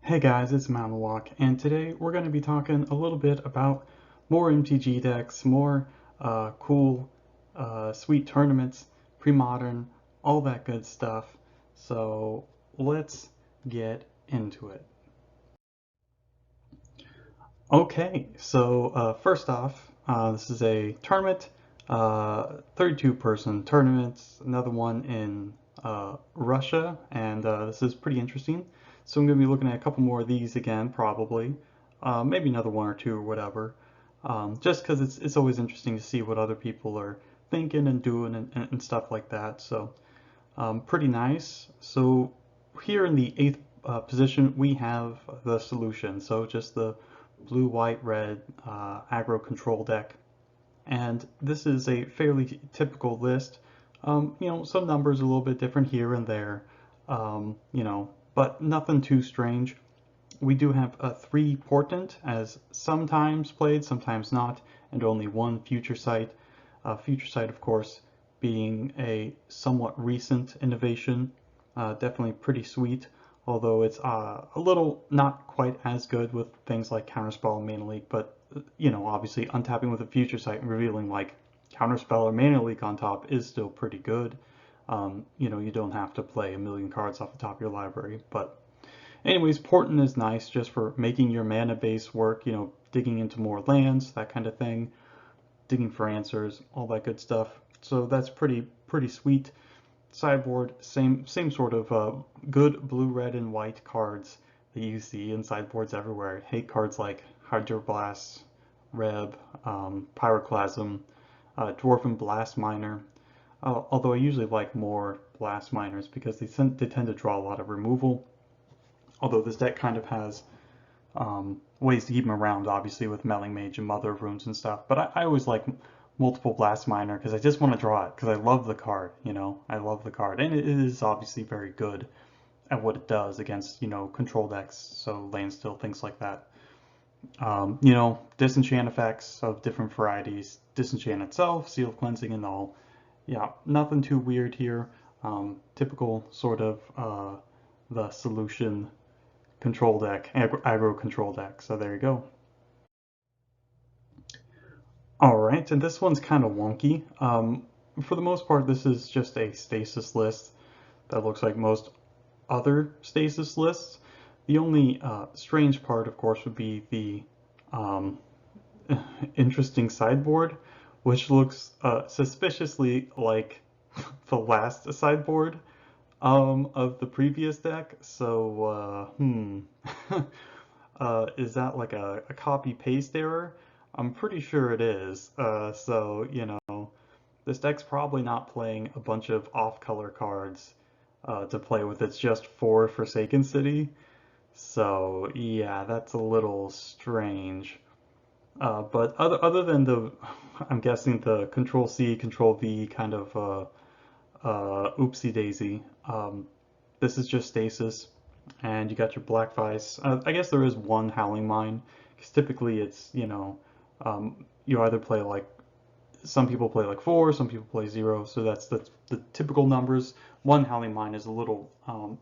Hey guys, it's Mountain Walk, and today we're going to be talking a little bit about more MTG decks, more cool, sweet tournaments, Premodern, all that good stuff. So let's get into it. Okay, so first off, this is a tournament, 32-person tournament, another one in Russia, and this is pretty interesting. So I'm going to be looking at a couple more of these again, probably, maybe another one or two or whatever, just because it's always interesting to see what other people are thinking and doing and stuff like that. So pretty nice. So here in the eighth position, we have the solution. So just the blue, white, red aggro control deck. And this is a fairly typical list. Some numbers a little bit different here and there, but nothing too strange. We do have a 3 portent as sometimes played, sometimes not, and only 1 future sight. Future sight, of course, being a somewhat recent innovation, definitely pretty sweet, although it's a little not quite as good with things like Counterspell and Mana Leak, but obviously untapping with a future sight and revealing like Counterspell or Mana Leak on top is still pretty good. You don't have to play a million cards off the top of your library, but anyways, Portent is nice just for making your mana base work, digging into more lands, that kind of thing, digging for answers, all that good stuff. So that's pretty sweet. Sideboard, same sort of good blue, red, and white cards that you see in sideboards everywhere. Hate cards like Hydroblast, Reb, Pyroclasm, Dwarven Blast Miner. Although I usually like more Blast Miners because they tend to draw a lot of removal. Although this deck kind of has ways to keep them around, obviously, with Melling Mage and Mother of Runes and stuff. But I always like multiple Blast Miner because I just want to draw it because I love the card, I love the card. And it is obviously very good at what it does against, control decks, so land still, things like that. Disenchant effects of different varieties, disenchant itself, seal of cleansing and all. Yeah, nothing too weird here. Typical sort of the solution control deck, aggro control deck. So there you go. All right, and this one's kind of wonky. For the most part, this is just a stasis list that looks like most other stasis lists. The only strange part, of course, would be the um, interesting sideboard, which looks suspiciously like the last sideboard of the previous deck. So, is that like a copy paste error? I'm pretty sure it is. This deck's probably not playing a bunch of off-color cards to play with. It's just for Forsaken City. So, yeah, that's a little strange. But other than I'm guessing the Control C, Control V kind of oopsie daisy. This is just stasis, and you got your Black Vice. I guess there is one Howling Mine, because typically it's, you either play like, some people play like 4, some people play 0, so that's the typical numbers. One Howling Mine is a little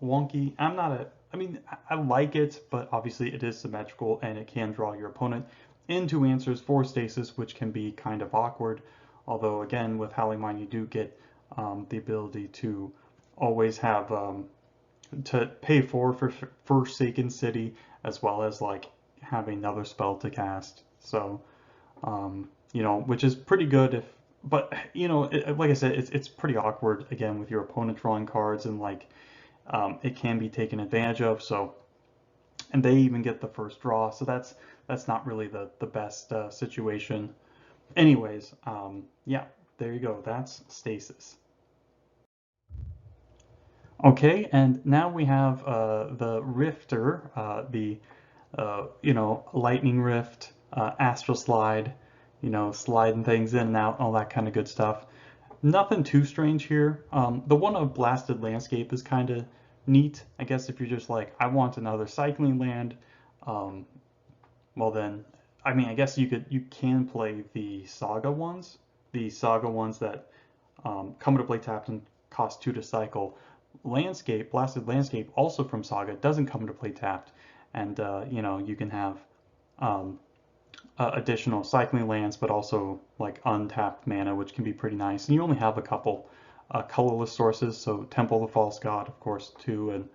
wonky. I like it, but obviously it is symmetrical, and it can draw your opponent into answers for stasis, which can be kind of awkward. Although, again, with Howling Mine, you do get the ability to always have to pay for Forsaken City, as well as like having another spell to cast. So, which is pretty good if, but like I said, it's pretty awkward again with your opponent drawing cards, and like it can be taken advantage of. So, and they even get the first draw, so that's not really the best situation. Anyways, yeah, there you go. That's stasis. Okay, and now we have the Rifter, the Lightning Rift, Astral Slide, sliding things in and out, all that kind of good stuff. Nothing too strange here. The one of Blasted Landscape is kind of neat. I guess if you're just like, I want another cycling land, um, well then, I guess you can play the Saga ones that come into play tapped and cost 2 to cycle. Blasted Landscape, also from Saga, doesn't come into play tapped, and you know, you can have um, additional cycling lands, but also like untapped mana, which can be pretty nice. And you only have a couple colorless sources, so Temple of the False God, of course, too, and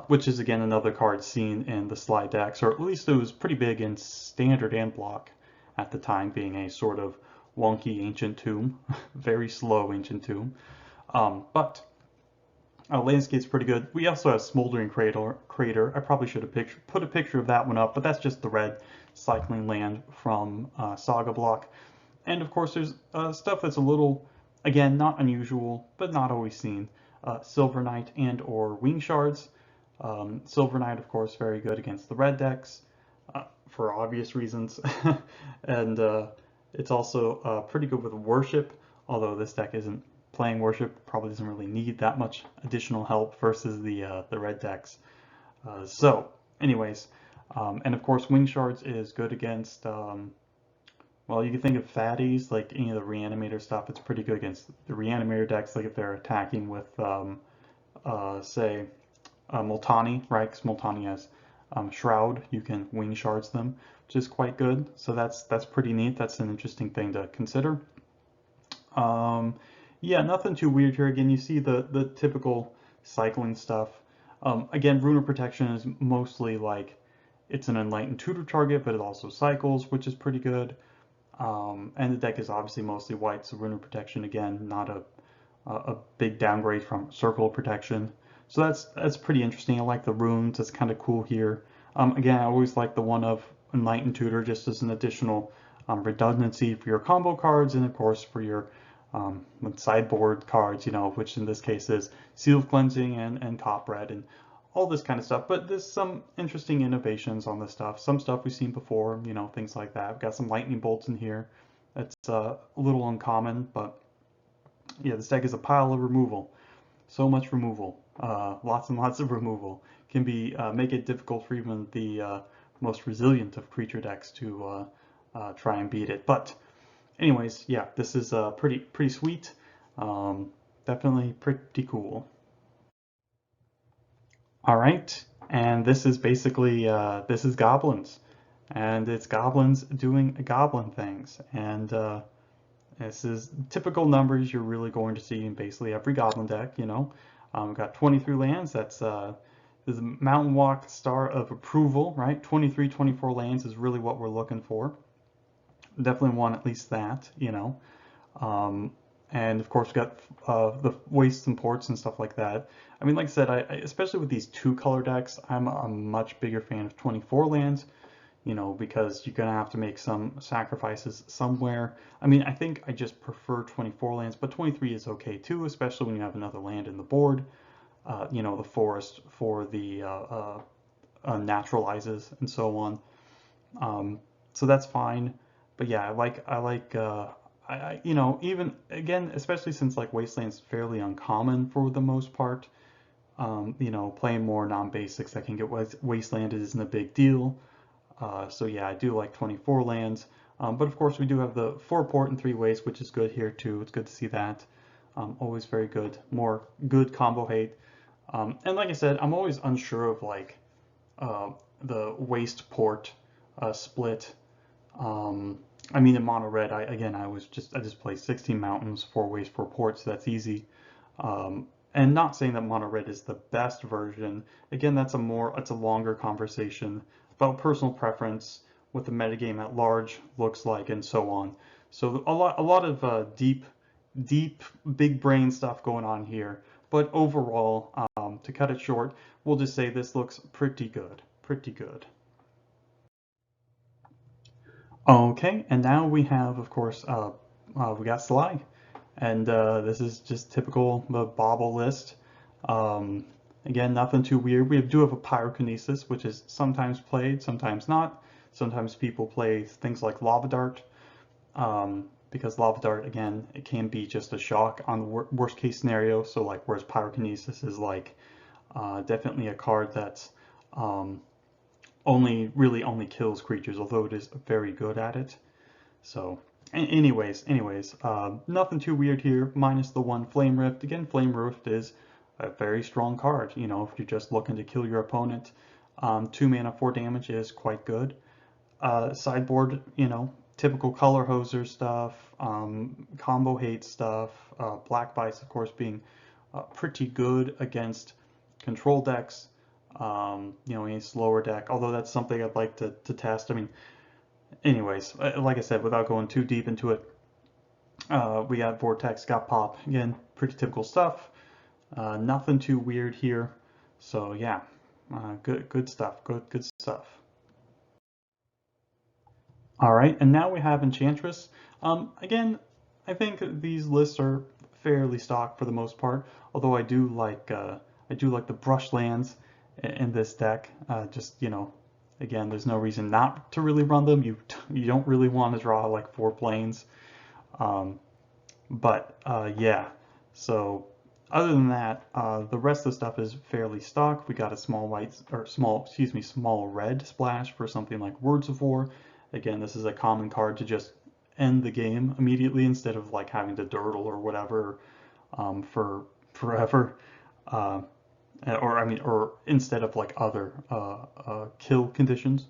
which is again another card seen in the slide decks, or at least it was pretty big in standard and block at the time, being a sort of wonky ancient tomb, very slow ancient tomb. But landscape's pretty good. We also have Smoldering Crater. I probably should have put a picture of that one up, but that's just the red cycling land from Saga Block. And of course, there's stuff that's a little, again, not unusual, but not always seen. Silver Knight and or Wing Shards. Silver Knight, of course, very good against the red decks for obvious reasons. And it's also pretty good with Worship, although this deck isn't playing Worship, probably doesn't really need that much additional help versus the red decks. So, anyways, and of course, Wing Shards is good against, well, you can think of fatties, like any of the Reanimator stuff. It's pretty good against the Reanimator decks, like if they're attacking with, say, Multani, right? Because Multani has Shroud, you can Wing Shards them, which is quite good. So that's pretty neat. That's an interesting thing to consider. Yeah, nothing too weird here. Again, you see the typical cycling stuff. Again, Rune of Protection is mostly like it's an Enlightened Tutor target, but it also cycles, which is pretty good. And the deck is obviously mostly white, so Rune of Protection, again, not a big downgrade from Circle of Protection. So that's pretty interesting. I like the runes. That's kind of cool here. Again, I always like the one of Enlightened Tutor just as an additional redundancy for your combo cards, and of course for your sideboard cards, you know, which in this case is Seal of Cleansing and Copred and all this kind of stuff. But there's some interesting innovations on this stuff. Some stuff we've seen before, you know, things like that. We've got some Lightning Bolts in here. That's a little uncommon, but yeah, this deck is a pile of removal. So much removal. Lots and lots of removal. Can be make it difficult for even the most resilient of creature decks to try and beat it. But anyways, yeah, this is pretty sweet. Definitely pretty cool. All right, and this is basically this is Goblins, and it's Goblins doing Goblin things, and this is typical numbers you're really going to see in basically every Goblin deck. You know, we've got 23 lands. That's this is Mountain Walk Star of Approval, right? 23, 24 lands is really what we're looking for. Definitely want at least that, you know. And of course, we've got the wastes and ports and stuff like that. I mean, like I said, especially with these two color decks, I'm a much bigger fan of 24 lands, you know, because you're gonna have to make some sacrifices somewhere. I mean, I think I just prefer 24 lands, but 23 is okay too, especially when you have another land in the board. You know, the forest for the naturalizes and so on. So that's fine. But yeah, you know, even again, especially since like Wasteland's fairly uncommon for the most part. You know, playing more non-basics that can get Wastelanded isn't a big deal. So yeah, I do like 24 lands. But of course, we do have the 4 port and 3 waste, which is good here too. It's good to see that. Always very good. More good combo hate. And like I said, I'm always unsure of like the waste port split. I mean, in mono red, I just play 16 mountains, 4 waste, 4 ports. So that's easy. And not saying that mono red is the best version. Again, it's a longer conversation about personal preference, what the metagame at large looks like, and so on. So a lot of deep, big brain stuff going on here. But overall, to cut it short, we'll just say this looks pretty good. Pretty good. Okay, and now we have, of course, we got Sly. And this is just typical the Bauble list. Again, nothing too weird. We do have a Pyrokinesis, which is sometimes played, sometimes not. Sometimes people play things like Lava Dart, because Lava Dart, again, it can be just a shock on the worst case scenario. So like, whereas Pyrokinesis is like definitely a card that's really only kills creatures, although it is very good at it. So anyways, nothing too weird here, minus the 1 Flame Rift. Again, Flame Rift is a very strong card, you know, if you're just looking to kill your opponent. 2 mana, 4 damage is quite good. Sideboard, you know, typical color hoser stuff, combo hate stuff, Black Bites, of course, being pretty good against control decks, you know, any slower deck, although that's something I'd like to test. I mean, anyways, like I said, without going too deep into it, we got Vortex, got Pop, again, pretty typical stuff, nothing too weird here, so yeah, good stuff, good stuff. All right, and now we have Enchantress. Again, I think these lists are fairly stock for the most part, although I do like the brush lands in this deck. Just, you know, again, there's no reason not to really run them. You don't really want to draw like 4 planes. Um, yeah, so other than that, the rest of the stuff is fairly stock. We got a small white, or small, excuse me, small red splash for something like Words of War. Again, this is a common card to just end the game immediately instead of like having to durdle or whatever for forever. Uh, or I mean, or instead of like other kill conditions.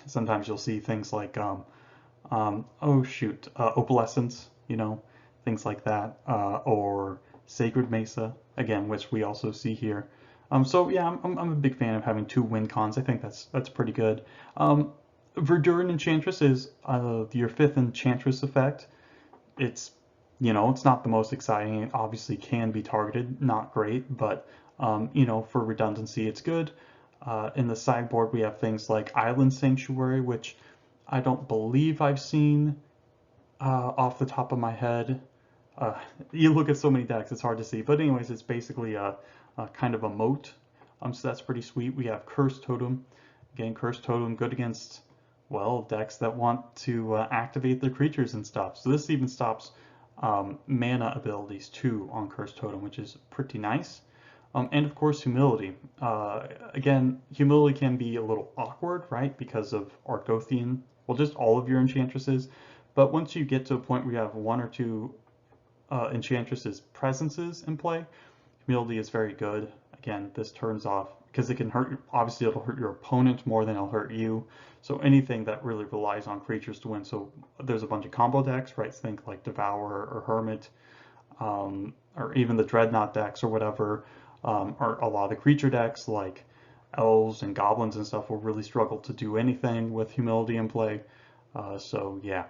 Sometimes you'll see things like oh shoot, opalescence, you know, things like that, or Sacred Mesa, again, which we also see here. So yeah, I'm a big fan of having 2 win cons. I think that's pretty good. Verduran Enchantress is your 5th Enchantress effect. It's, you know, it's not the most exciting. It obviously can be targeted, not great, but you know, for redundancy, it's good. In the sideboard, we have things like Island Sanctuary, which I don't believe I've seen off the top of my head. Uh, you look at so many decks, it's hard to see. But anyways, it's basically a kind of a moat. So that's pretty sweet. We have Cursed Totem. Again, Cursed Totem, good against, well, decks that want to activate their creatures and stuff. So this even stops mana abilities too on Cursed Totem, which is pretty nice. And of course, Humility. Again, Humility can be a little awkward, right? Because of Argothian, well, just all of your Enchantresses. But once you get to a point where you have 1 or 2 Enchantresses presences in play, Humility is very good. Again, this turns off because it can hurt. Obviously, it'll hurt your opponent more than it'll hurt you. So anything that really relies on creatures to win. So there's a bunch of combo decks, right? Think like Devourer or Hermit, or even the Dreadnought decks or whatever. Or a lot of the creature decks like Elves and Goblins and stuff will really struggle to do anything with Humility in play. So yeah,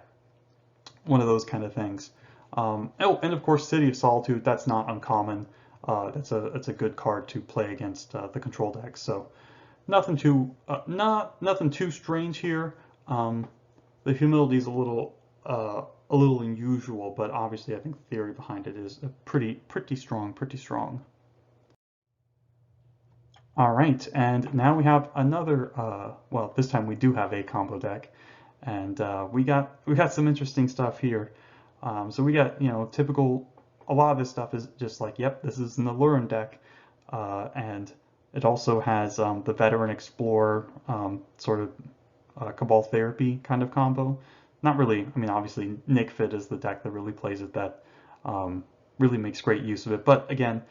one of those kind of things. Oh, and of course, City of Solitude. That's not uncommon. That's a good card to play against the control decks. So nothing too nothing too strange here. The Humility is a little unusual, but obviously I think the theory behind it is pretty strong, pretty strong. All right, and now we have another. Well, this time we do have a combo deck, and we got some interesting stuff here. So we got, you know, typical. A lot of this stuff is just like, yep, this is an Alluran deck, and it also has the Veteran Explorer sort of Cabal Therapy kind of combo. Not really. I mean, obviously, Nick Fit is the deck that really plays it, that really makes great use of it. But again,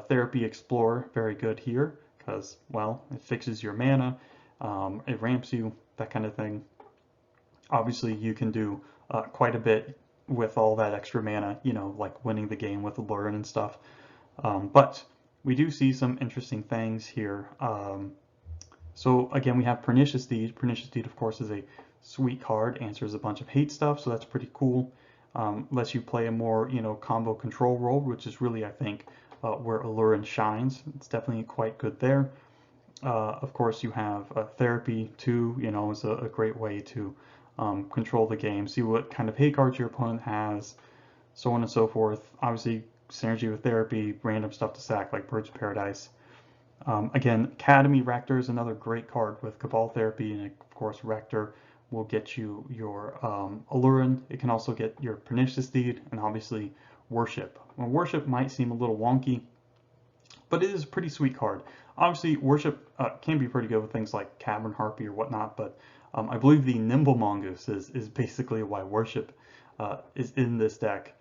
Therapy Explorer, very good here because, well, it fixes your mana, it ramps you, that kind of thing. Obviously, you can do quite a bit with all that extra mana, you know, like winning the game with Alluran and stuff. But we do see some interesting things here. So again, we have Pernicious Deed. Pernicious Deed, of course, is a sweet card, answers a bunch of hate stuff, so that's pretty cool. Lets you play a more, you know, combo control role, which is really, I think, where Alluran shines. It's definitely quite good there. Of course, you have Therapy too, you know, is a great way to control the game, see what kind of hate cards your opponent has, so on and so forth. Obviously, synergy with Therapy, random stuff to sack like Birds of Paradise. Again, Academy Rector is another great card with Cabal Therapy, and of course, Rector will get you your Alluran. It can also get your Pernicious Deed, and obviously Worship. Well, Worship might seem a little wonky, but it is a pretty sweet card. Obviously, Worship can be pretty good with things like Cavern Harpy or whatnot, but I believe the Nimble Mongoose is basically why Worship is in this deck,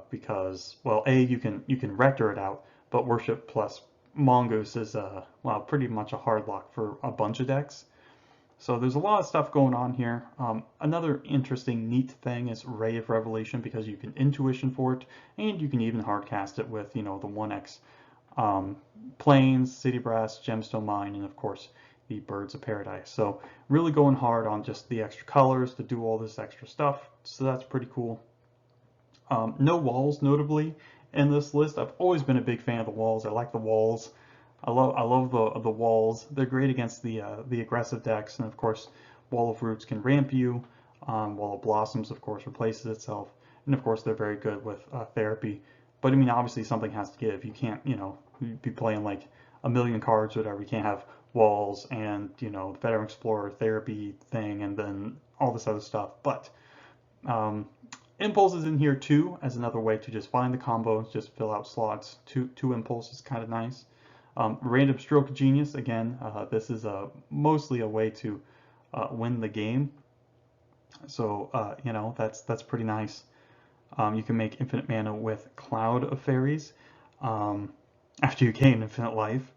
because, well, A, you can Rector it out, but Worship plus Mongoose is well, pretty much a hard lock for a bunch of decks. So there's a lot of stuff going on here. Another interesting, neat thing is Ray of Revelation, because you can intuition for it, and you can even hardcast it with, you know, the 1x Plains, City Brass, Gemstone Mine, and of course the Birds of Paradise. So really going hard on just the extra colors to do all this extra stuff. So that's pretty cool. No walls, notably, in this list. I've always been a big fan of the walls. I like the walls. I love the walls. They're great against the aggressive decks, and of course, Wall of Roots can ramp you. Wall of Blossoms, of course, replaces itself, and of course, they're very good with therapy. But I mean, obviously, something has to give. You can't, you know, be playing like a million cards or whatever. You can't have walls and, you know, Veteran Explorer therapy thing, and then all this other stuff. But Impulse is in here too as another way to just find the combos, just fill out slots. Two Impulse is kind of nice. Random Stroke of Genius, again, this is mostly a way to win the game. So, you know, that's pretty nice. You can make infinite mana with Cloud of Fairies after you gain infinite life.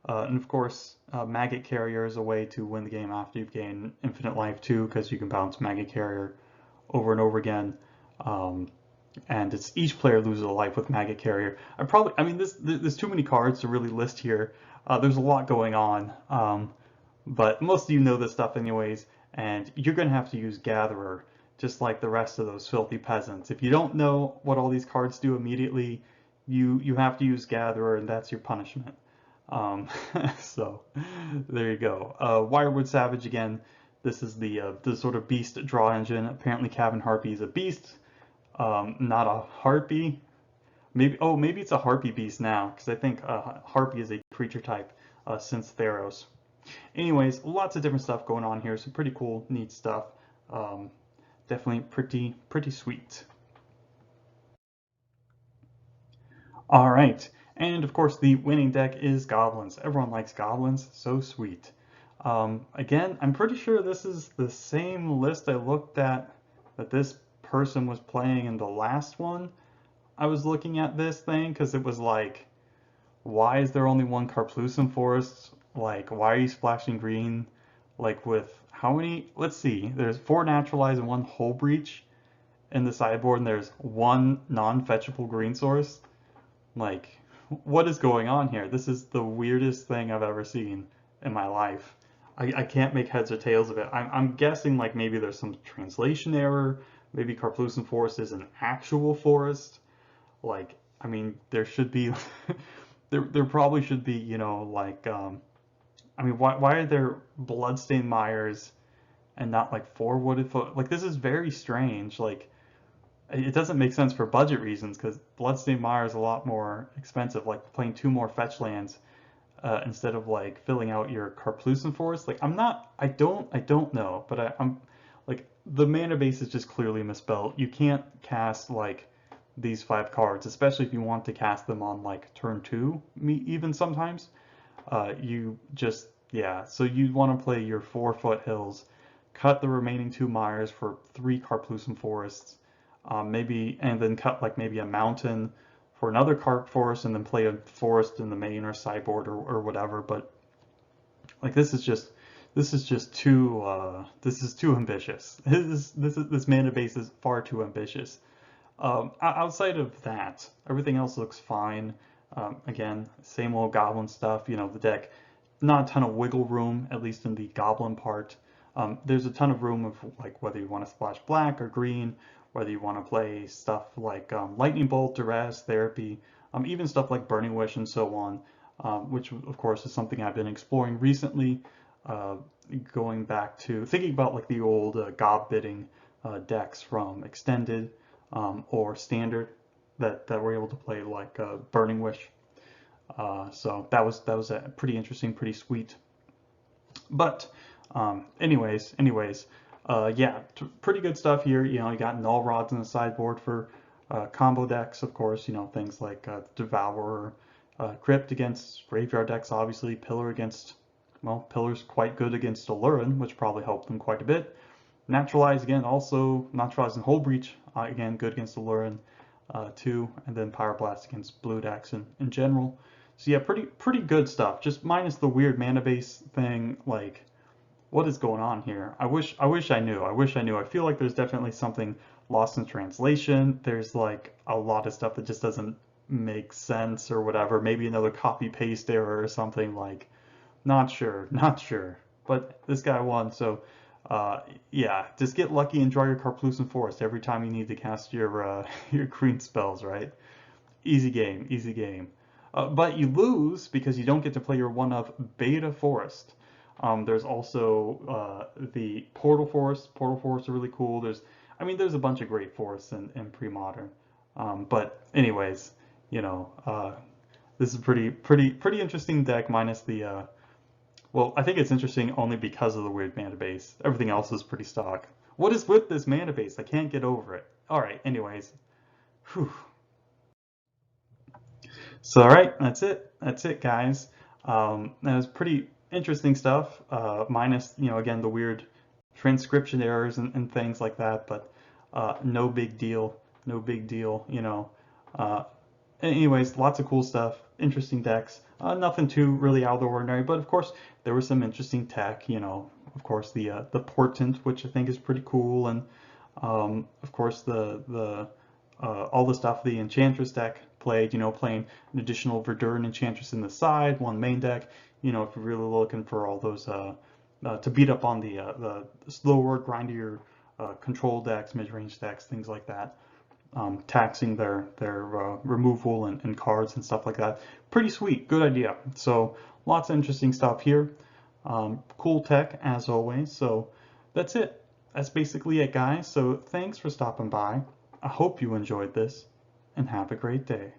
And of course, Maggot Carrier is a way to win the game after you've gained infinite life too, because you can bounce Maggot Carrier over and over again. And it's each player loses a life with Maggot Carrier. I mean, there's too many cards to really list here. There's a lot going on, but most of you know this stuff anyways, and you're going to have to use Gatherer, just like the rest of those filthy peasants. If you don't know what all these cards do immediately, you have to use Gatherer, and that's your punishment. So there you go. Wirewood Savage, again, this is the sort of beast draw engine. Apparently Cavern Harpy is a beast. Not a harpy. Maybe it's a harpy beast now, because I think harpy is a creature type since Theros. Anyways, lots of different stuff going on here. Some pretty cool, neat stuff. Definitely pretty sweet. All right, and of course the winning deck is Goblins. Everyone likes Goblins. So sweet. Again, I'm pretty sure this is the same list I looked at that this person was playing in the last one. I was looking at this thing because it was like, why is there only one Karplusan Forest? Like, why are you splashing green? Like, with how many? Let's see. There's 4 Naturalize and 1 Hull Breach in the sideboard, and there's 1 non-fetchable green source. Like, what is going on here? This is the weirdest thing I've ever seen in my life. I can't make heads or tails of it. I'm guessing like maybe there's some translation error. Maybe Karplusan Forest is an actual forest. Like, I mean, there should be, there probably should be, you know, like, I mean, why are there Bloodstained Mires and not like 4 Wooded Foot? Like, this is very strange. Like, it doesn't make sense for budget reasons, because Bloodstained Mire is a lot more expensive. Like, playing 2 more fetch lands instead of like filling out your Karplusan Forest. Like, I don't know, but I'm like, the mana base is just clearly misspelled. You can't cast like these 5 cards, especially if you want to cast them on like turn 2, even sometimes. You just, yeah, so you want to play your 4 Foothills, cut the remaining 2 Mires for 3 Karplusan Forests, maybe, and then cut like maybe a mountain for another Carp Forest, and then play a forest in the main or sideboard or whatever. But like, this is just too ambitious. This mana base is far too ambitious. Outside of that, everything else looks fine. Again, same old Goblin stuff. You know, the deck, not a ton of wiggle room, at least in the Goblin part. There's a ton of room of like whether you want to splash black or green, whether you want to play stuff like Lightning Bolt, Duress, Therapy, even stuff like Burning Wish and so on, which of course is something I've been exploring recently. Going back to thinking about like the old Gob bidding decks from Extended or Standard that were able to play like Burning Wish. So that was pretty interesting, pretty sweet. But anyways, yeah, pretty good stuff here. You know, you got Null Rods in the sideboard for combo decks, of course. You know, things like Devourer, Crypt against graveyard decks, obviously. Pillar against, well, Pillar's quite good against Alurin, which probably helped them quite a bit. Naturalize, again, also Naturalize and Hull Breach, again, good against Alurin too. And then Pyroblast against blue decks in general. So yeah, pretty good stuff. Just minus the weird mana base thing. Like, what is going on here? I wish I knew. I wish I knew. I feel like there's definitely something lost in translation. There's like a lot of stuff that just doesn't make sense or whatever. Maybe another copy paste error or something. Like, not sure, not sure. But this guy won, so yeah, just get lucky and draw your Karplusan Forest every time you need to cast your your green spells, right? Easy game, easy game. But you lose because you don't get to play your one of Beta Forest. There's also the Portal Forest. Portal Forests are really cool. I mean, there's a bunch of great forests in Premodern. But anyways, you know, this is pretty interesting deck minus the well, I think it's interesting only because of the weird mana base. Everything else is pretty stock. What is with this mana base? I can't get over it. All right, anyways. Whew. So, all right, that's it. That's it, guys. That was pretty interesting stuff, minus, again, the weird transcription errors and things like that, but no big deal. No big deal, Uh, anyways, lots of cool stuff, interesting decks. Nothing too really out of the ordinary, but of course there was some interesting tech. Of course the portent, which I think is pretty cool, and of course the all the stuff the Enchantress deck played. Playing an additional Verdurn Enchantress in the side, one main deck. If you're really looking for all those to beat up on the slower, grindier control decks, mid-range decks, things like that. Taxing their removal and cards and stuff like that. Pretty sweet, good idea. So lots of interesting stuff here. Cool tech as always. So that's it. That's basically it, guys. So thanks for stopping by. I hope you enjoyed this, and have a great day.